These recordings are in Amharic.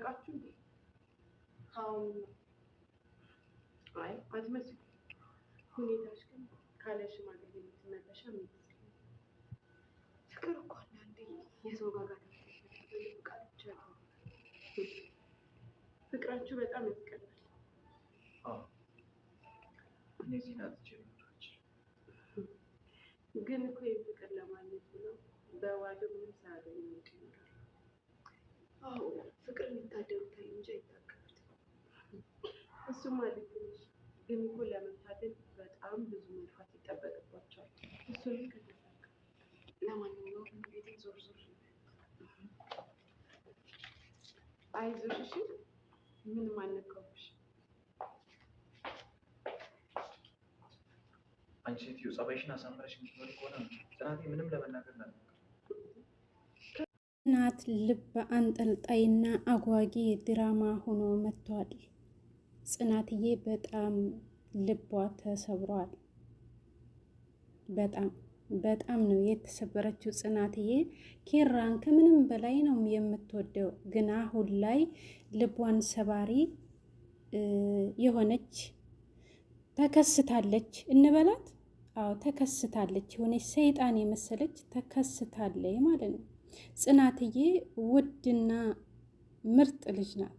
ተዋወቃችሁ እንዴ? አሁን አይ አትመስሉ። ሁኔታሽ ግን ካለ ሽማግሌ የምትመለሻ የሚመስል ፍቅር እኮ አንዳንዴ የሰው ጋጋታ ቃልቻ ፍቅራችሁ በጣም ያስቀናል። እነዚህ ናቸው ግን እኮ የፍቅር ለማግኘት ብለው በዋዶ ምንም ሳያገኙ ይችላል። አዎ ፍቅር የሚታደሉታል እንጂ አይታገሉትም። እሱማ ልክ ነሽ። ግን እኮ ለመታደል በጣም ብዙ መልፋት ይጠበቅባቸዋል። እሱን ከተሳካ ለማንኛውም ቤቴ ዞር ዞር አይዞሽ እሺ። ምንም አልነካሁሽ። አንቺ ሴትዮ ጸባይሽን አሳምረሽ የምትኖሪ ከሆነ ጽናቴ ምንም ለመናገር ነው። ጽናት ልብ አንጠልጣይና አጓጊ ድራማ ሆኖ መጥቷል። ጽናትዬ በጣም ልቧ ተሰብሯል። በጣም ነው የተሰበረችው ጽናትዬ። ኪራን ከምንም በላይ ነው የምትወደው፣ ግን አሁን ላይ ልቧን ሰባሪ የሆነች ተከስታለች እንበላት። አዎ ተከስታለች። የሆነች ሰይጣን የመሰለች ተከስታለች ማለት ነው። ጽናትዬ ውድና ምርጥ ልጅ ናት።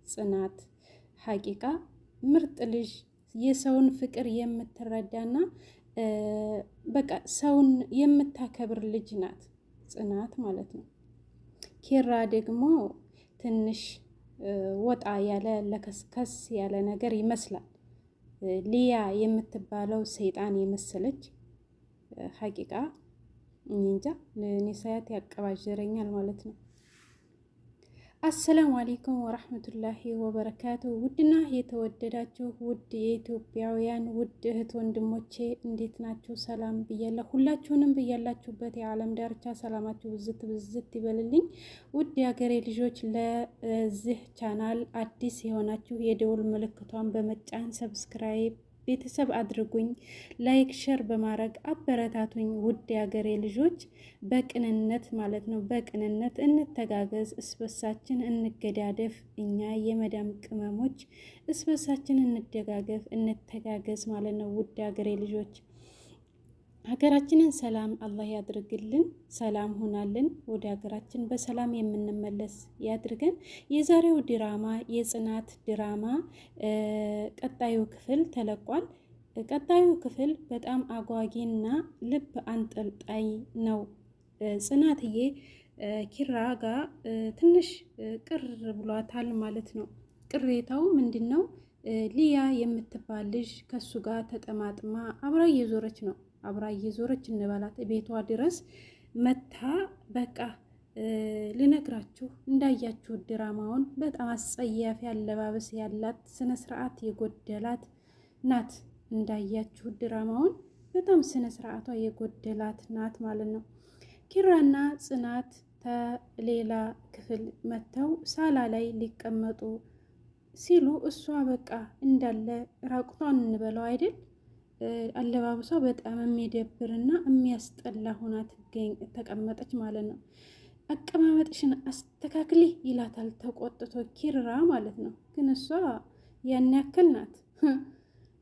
ጽናት ሀቂቃ ምርጥ ልጅ፣ የሰውን ፍቅር የምትረዳና በቃ ሰውን የምታከብር ልጅ ናት ጽናት ማለት ነው። ኪራ ደግሞ ትንሽ ወጣ ያለ ለከስከስ ያለ ነገር ይመስላል። ሊያ የምትባለው ሰይጣን የመሰለች ሀቂቃ እንጃ እኔ ሳያት ያቀባጀረኛል ማለት ነው። አሰላሙ አለይኩም ወራህመቱላሂ ወበረካቱ። ውድና የተወደዳችሁ ውድ የኢትዮጵያውያን ውድ እህት ወንድሞቼ እንዴት ናችሁ? ሰላም ብያለሁ። ሁላችሁንም ብያላችሁበት የዓለም ዳርቻ ሰላማችሁ ብዝት ብዝት ይበልልኝ። ውድ የሀገሬ ልጆች፣ ለዚህ ቻናል አዲስ የሆናችሁ የደውል ምልክቷን በመጫን ሰብስክራይብ ቤተሰብ አድርጉኝ፣ ላይክ ሸር በማድረግ አበረታቱኝ። ውድ የሀገሬ ልጆች በቅንነት ማለት ነው፣ በቅንነት እንተጋገዝ፣ እስበሳችን እንገዳደፍ። እኛ የመዳም ቅመሞች እስበሳችን እንደጋገፍ እንተጋገዝ ማለት ነው። ውድ የሀገሬ ልጆች ሀገራችንን ሰላም አላህ ያድርግልን፣ ሰላም ሆናልን፣ ወደ ሀገራችን በሰላም የምንመለስ ያድርገን። የዛሬው ድራማ የጽናት ድራማ ቀጣዩ ክፍል ተለቋል። ቀጣዩ ክፍል በጣም አጓጊና ልብ አንጠልጣይ ነው። ጽናትዬ ኪራ ጋር ትንሽ ቅር ብሏታል ማለት ነው። ቅሬታው ምንድን ነው? ሊያ የምትባል ልጅ ከሱ ጋር ተጠማጥማ አብራ እየዞረች ነው። አብራ እየዞረች እንበላት ቤቷ ድረስ መታ። በቃ ልነግራችሁ እንዳያችሁ ድራማውን በጣም አስጸያፊ አለባበስ ያላት ስነ ስርዓት የጎደላት ናት። እንዳያችሁ ድራማውን በጣም ስነ ስርዓቷ የጎደላት ናት ማለት ነው። ኪራና ጽናት ከሌላ ክፍል መጥተው ሳላ ላይ ሊቀመጡ ሲሉ እሷ በቃ እንዳለ ራቁቷን እንበለው አይደል፣ አለባበሷ በጣም የሚደብርና የሚያስጠላ ሆና ተቀመጠች ማለት ነው። አቀማመጥሽን አስተካክሊ ይላታል ተቆጥቶ ኪራ ማለት ነው። ግን እሷ ያን ያክል ናት፣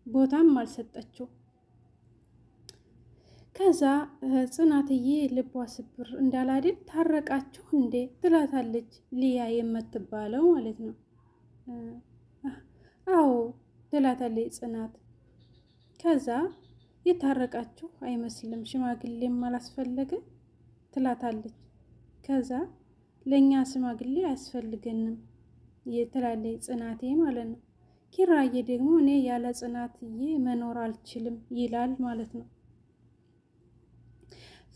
ቦታም አልሰጠችው። ከዛ ጽናትዬ ልቧ ስብር እንዳላደል ታረቃችሁ እንዴ ትላታለች ሊያ የምትባለው ማለት ነው። አዎ ትላታለች ጽናት። ከዛ የታረቃችሁ አይመስልም ሽማግሌም አላስፈለገ ትላታለች። ከዛ ለእኛ ሽማግሌ አያስፈልገንም ትላለች ጽናቴ ማለት ነው። ኪራዬ ደግሞ እኔ ያለ ጽናትዬ መኖር አልችልም ይላል ማለት ነው።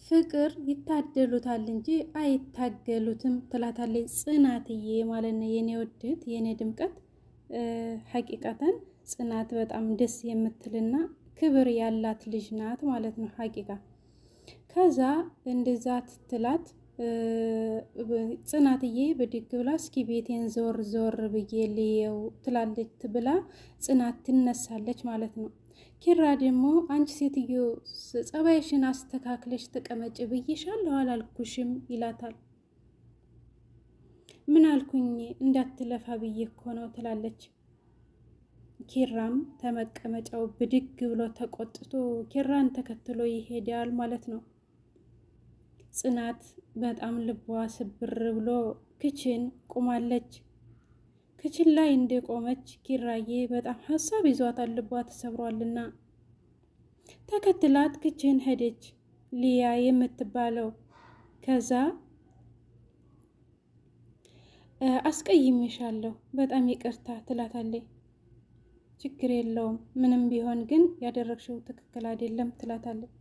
ፍቅር ይታደሉታል እንጂ አይታገሉትም ትላታለች ጽናትዬ ማለት ነው። የኔ ውድት የኔ ድምቀት ሀቂቃተን ጽናት በጣም ደስ የምትልና ክብር ያላት ልጅ ናት ማለት ነው ሀቂቃ። ከዛ እንደዛ ትላት ጽናትዬ ብድግ ብላ እስኪ ቤቴን ዞር ዞር ብዬ ልየው ትላለች ብላ ጽናት ትነሳለች ማለት ነው። ኪራ ደግሞ አንቺ ሴትዮ ጸባይሽን አስተካክለሽ ተቀመጭ ብዬሻለሁ አላልኩሽም ይላታል። ምን አልኩኝ እንዳትለፋ ብዬ እኮ ነው ትላለች። ኪራም ተመቀመጫው ብድግ ብሎ ተቆጥቶ ኪራን ተከትሎ ይሄዳል ማለት ነው። ጽናት በጣም ልቧ ስብር ብሎ ክችን ቁማለች። ክችን ላይ እንደቆመች ኪራዬ በጣም ሀሳብ ይዟታል፣ ልቧ ተሰብሯልና ተከትላት ክችን ሄደች ሊያ የምትባለው። ከዛ አስቀይሜሻለሁ በጣም ይቅርታ ትላታለች። ችግር የለውም ምንም ቢሆን ግን ያደረግሽው ትክክል አይደለም ትላታለች።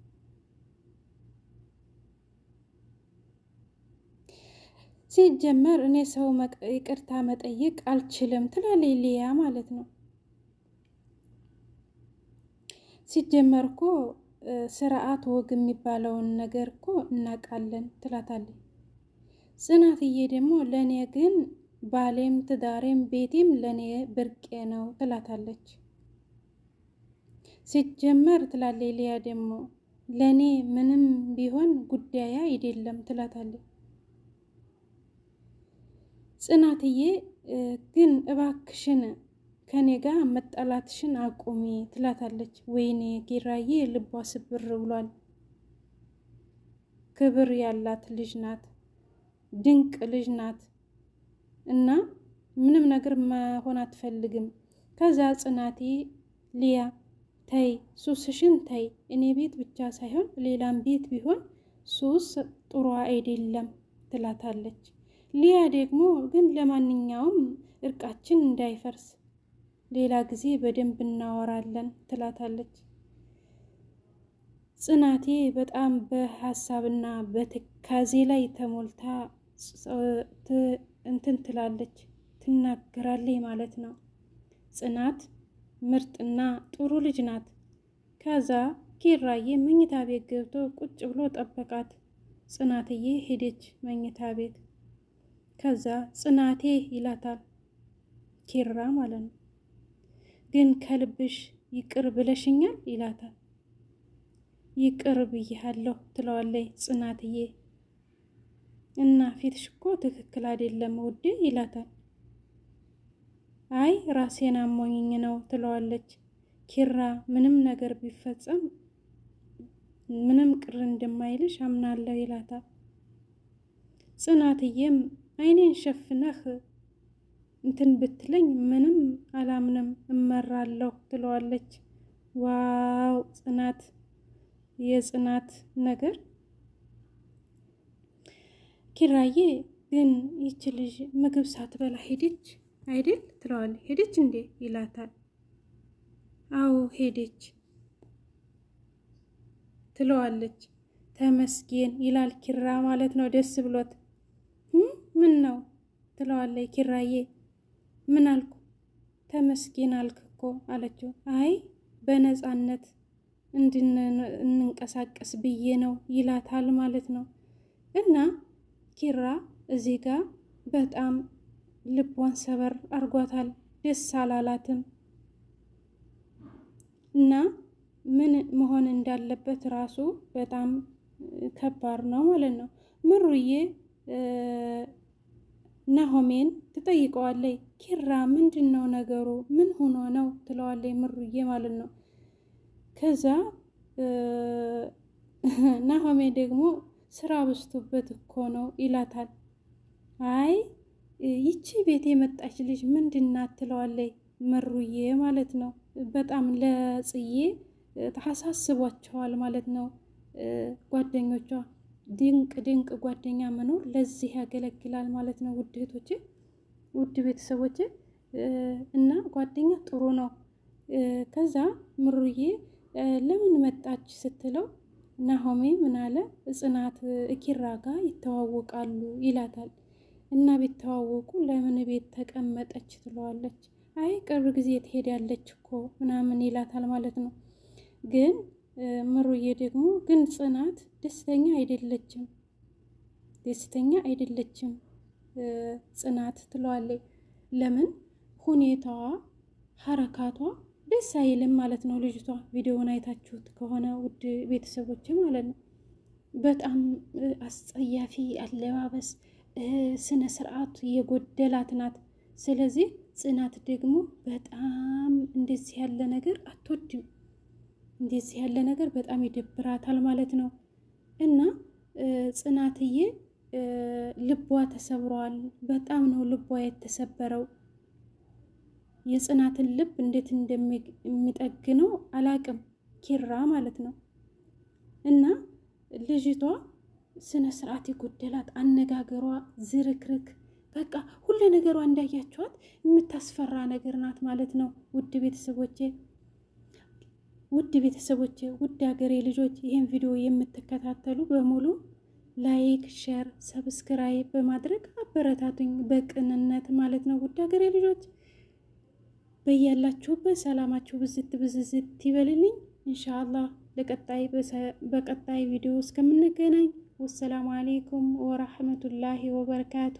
ሲጀመር እኔ ሰው ይቅርታ መጠየቅ አልችልም ትላለች ሊያ ማለት ነው። ሲጀመር እኮ ስርዓት ወግ የሚባለውን ነገር እኮ እናውቃለን ትላታለች። ጽናትዬ ደግሞ ለእኔ ግን ባሌም ትዳሬም ቤቴም ለእኔ ብርቄ ነው ትላታለች። ሲጀመር ትላለች ሊያ ደግሞ ለእኔ ምንም ቢሆን ጉዳይ አይደለም ትላታለች። ጽናትዬ ግን እባክሽን ከኔ ጋር መጣላትሽን አቁሚ ትላታለች። ወይኔ ኪራዬ ልቧ ስብር ብሏል። ክብር ያላት ልጅ ናት፣ ድንቅ ልጅ ናት እና ምንም ነገር መሆን አትፈልግም። ከዛ ጽናቴ ሊያ ተይ ሱስሽን ተይ፣ እኔ ቤት ብቻ ሳይሆን ሌላም ቤት ቢሆን ሱስ ጥሩ አይደለም ትላታለች። ሊያ ደግሞ ግን ለማንኛውም እርቃችን እንዳይፈርስ ሌላ ጊዜ በደንብ እናወራለን ትላታለች። ጽናቴ በጣም በሀሳብና በትካዜ ላይ ተሞልታ እንትን ትላለች፣ ትናገራለች ማለት ነው። ጽናት ምርጥና ጥሩ ልጅ ናት። ከዛ ኪራዬ መኝታ ቤት ገብቶ ቁጭ ብሎ ጠበቃት። ጽናትዬ ሄደች መኝታ ቤት። ከዛ ጽናቴ ይላታል ኪራ ማለት ነው። ግን ከልብሽ ይቅር ብለሽኛል ይላታል። ይቅር ብያለሁ ትለዋለች ጽናትዬ። እና ፊትሽ እኮ ትክክል አይደለም ውዴ ይላታል። አይ ራሴን አሞኝኝ ነው ትለዋለች። ኪራ ምንም ነገር ቢፈጸም ምንም ቅር እንደማይልሽ አምናለሁ ይላታል። ጽናትዬም አይኔን ሸፍነህ እንትን ብትለኝ ምንም አላምንም እመራለሁ ትለዋለች። ዋው ጽናት፣ የጽናት ነገር። ኪራዬ ግን ይች ልጅ ምግብ ሳትበላ ሄደች አይደል ትለዋለች። ሄደች እንዴ ይላታል። አዎ ሄደች ትለዋለች። ተመስገን ይላል ኪራ ማለት ነው ደስ ብሎት። ምን ነው ትለዋለች ኪራዬ። ምን አልኩ? ተመስገን አልክ እኮ አለችው። አይ በነፃነት እንንቀሳቀስ ብዬ ነው ይላታል ማለት ነው። እና ኪራ እዚህ ጋር በጣም ልቧን ሰበር አርጓታል። ደስ አላላትም እና ምን መሆን እንዳለበት ራሱ በጣም ከባድ ነው ማለት ነው። ምሩዬ ናሆሜን ትጠይቀዋለች። ኪራ ምንድን ነው ነገሩ? ምን ሆኖ ነው ትለዋለች ምሩዬ ማለት ነው። ከዛ ናሆሜ ደግሞ ስራ በዝቶበት እኮ ነው ይላታል። አይ ይቺ ቤት የመጣች ልጅ ምንድናት ትለዋለች ምሩዬ ማለት ነው። በጣም ለጽዬ ታሳስቧቸዋል ማለት ነው ጓደኞቿ። ድንቅ ድንቅ ጓደኛ መኖር ለዚህ ያገለግላል ማለት ነው። ውድ እህቶቼ፣ ውድ ቤተሰቦቼ እና ጓደኛ ጥሩ ነው። ከዛ ምሩዬ ለምን መጣች ስትለው ናሆሜ ምን አለ? ጽናት ኪራ ጋር ይተዋወቃሉ ይላታል። እና ቢተዋወቁ ለምን ቤት ተቀመጠች ትለዋለች። አይ ቅርብ ጊዜ ትሄዳለች እኮ ምናምን ይላታል ማለት ነው። ግን ምሩዬ ደግሞ ግን ጽናት ደስተኛ አይደለችም፣ ደስተኛ አይደለችም ጽናት ትለዋለች። ለምን? ሁኔታዋ ሀረካቷ ደስ አይልም ማለት ነው። ልጅቷ ቪዲዮውን አይታችሁት ከሆነ ውድ ቤተሰቦች ማለት ነው በጣም አስጸያፊ አለባበስ፣ ስነ ስርዓቱ የጎደላት ናት። ስለዚህ ጽናት ደግሞ በጣም እንደዚህ ያለ ነገር አትወድም። እንደዚህ ያለ ነገር በጣም ይደብራታል ማለት ነው። እና ጽናትዬ ልቧ ተሰብሯል። በጣም ነው ልቧ የተሰበረው። የጽናትን ልብ እንዴት እንደሚጠግነው አላቅም፣ ኪራ ማለት ነው። እና ልጅቷ ስነ ስርዓት የጎደላት አነጋገሯ ዝርክርክ፣ በቃ ሁሉ ነገሯ እንዳያቸዋት የምታስፈራ ነገር ናት ማለት ነው። ውድ ቤተሰቦቼ ውድ ሀገሬ ልጆች ይህን ቪዲዮ የምትከታተሉ በሙሉ ላይክ፣ ሼር፣ ሰብስክራይብ በማድረግ አበረታቱኝ በቅንነት ማለት ነው። ውድ ሀገሬ ልጆች በያላችሁበት ሰላማችሁ ብዝት ይበልልኝ። ኢንሻአላህ በቀጣይ ቪዲዮ እስከምንገናኝ ወሰላሙ አሌይኩም ወራህመቱላሂ ወበረካቱ።